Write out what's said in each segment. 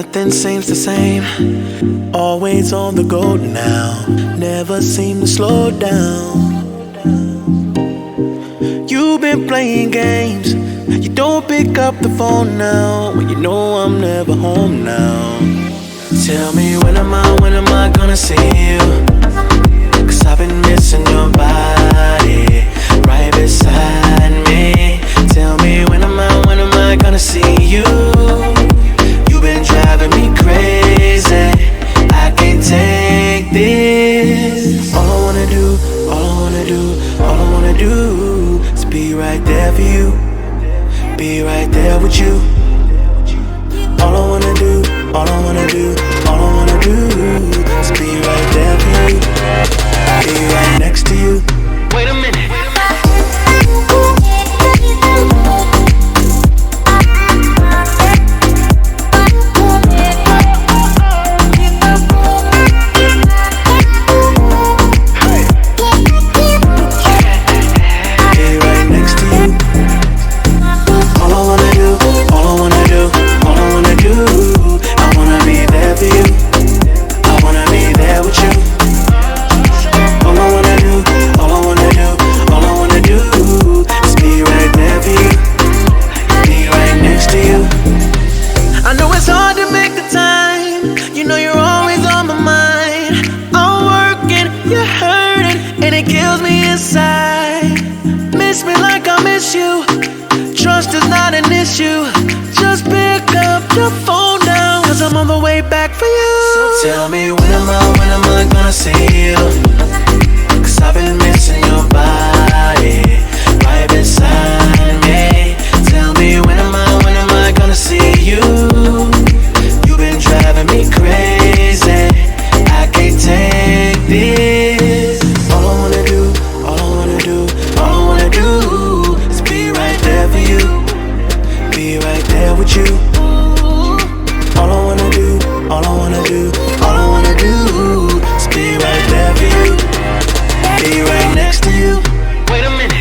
Nothing seems the same. Always on the go now. Never seem to slow down. You've been playing games. You don't pick up the phone now when you know I'm never home now. Tell me when am I gonna see you? 'Cause I've been missing your body right beside me. Tell me when am I gonna see you? You've been driving me crazy. I can't take this. All I wanna do is be right there for you. Be right there with you. All I wanna do is be right there for you. Be right next to you. Wait a minute. Tell me when am I gonna see you? 'Cause I've been missing your body right beside me. Tell me when am I gonna see you? You've been driving me crazy. I can't take this. All I wanna do is be right there for you. Be right there with you. All I wanna do is be right there for you. Be right next to you. Wait a minute.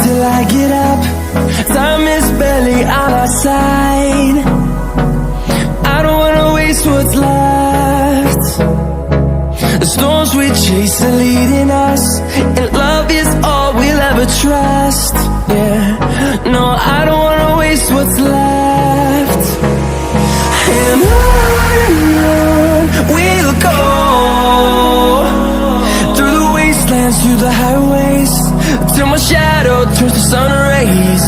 Till I get up, time is barely on our side. I don't wanna waste what's left. The storms we chase are leading us, and love is all we'll ever trust. Yeah, no, I don't wanna waste what's left. And on we'll go, through the wastelands, through the highways, till my shadow turns to sun rays.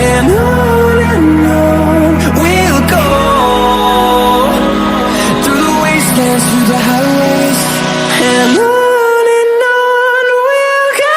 And on we'll go, through the wastelands, through the highways. And on we'll go.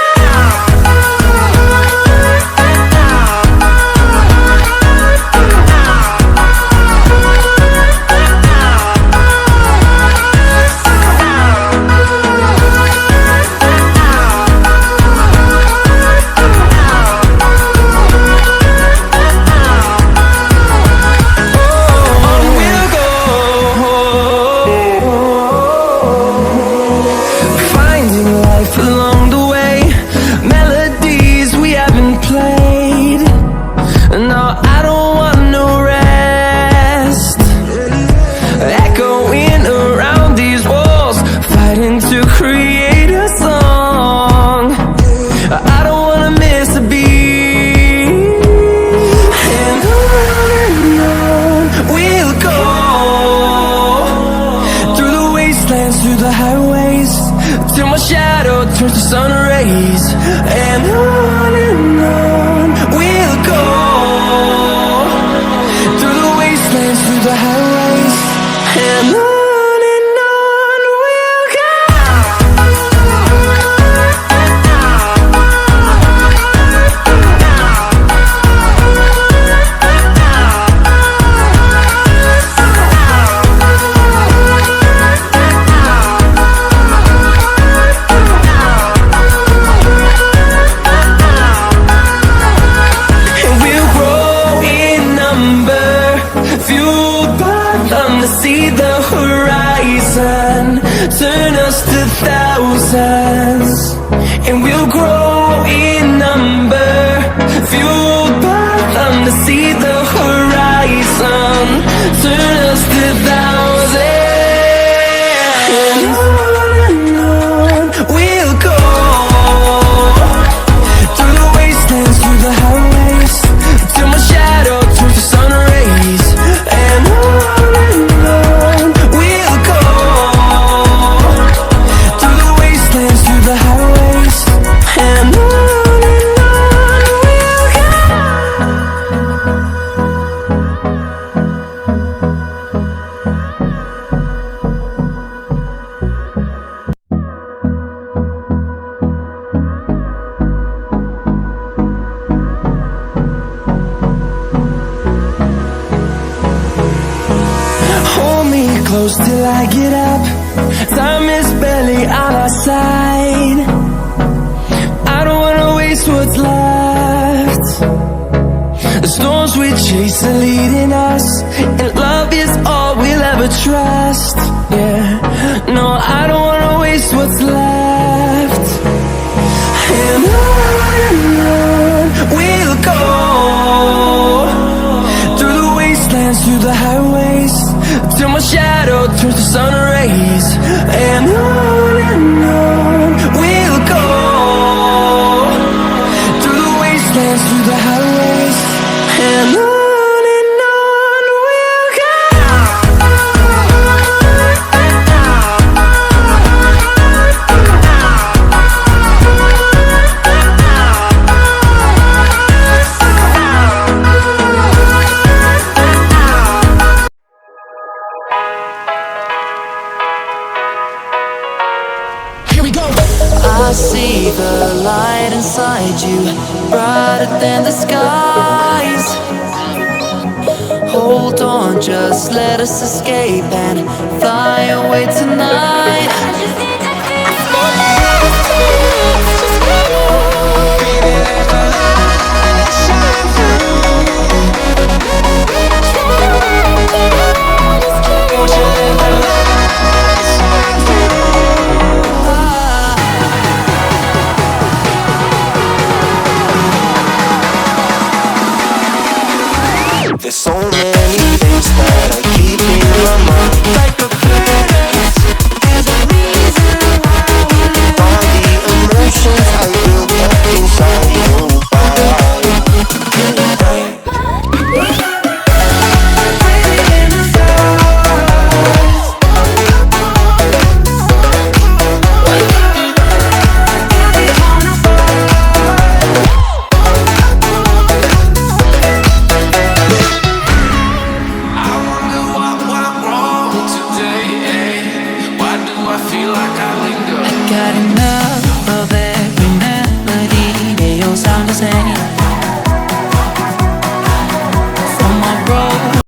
till my shadow turns to sun rays. And on we'll go, through the wastelands, through the highways. And on we'll go. See the horizon, turn us to thousands, and we'll grow in number, fueled by them to see the horizon, turn us to thousands, and on we'll go, through the wastelands, through the highways, till my shadow turns to sun rays. And close till I get up. Time is barely on our side. I don't wanna waste what's left. The storms we chase are leading us, and love is all we'll ever trust. Yeah, no, I don't wanna waste what's left. And on we'll go, through the wastelands, through the highways, till my shadow turns to sun rays. And on we'll go, through the wastelands, through the highways. And on we'll go. I see the light inside you, brighter than the skies. Hold on, just let us escape and fly away tonight. There's so many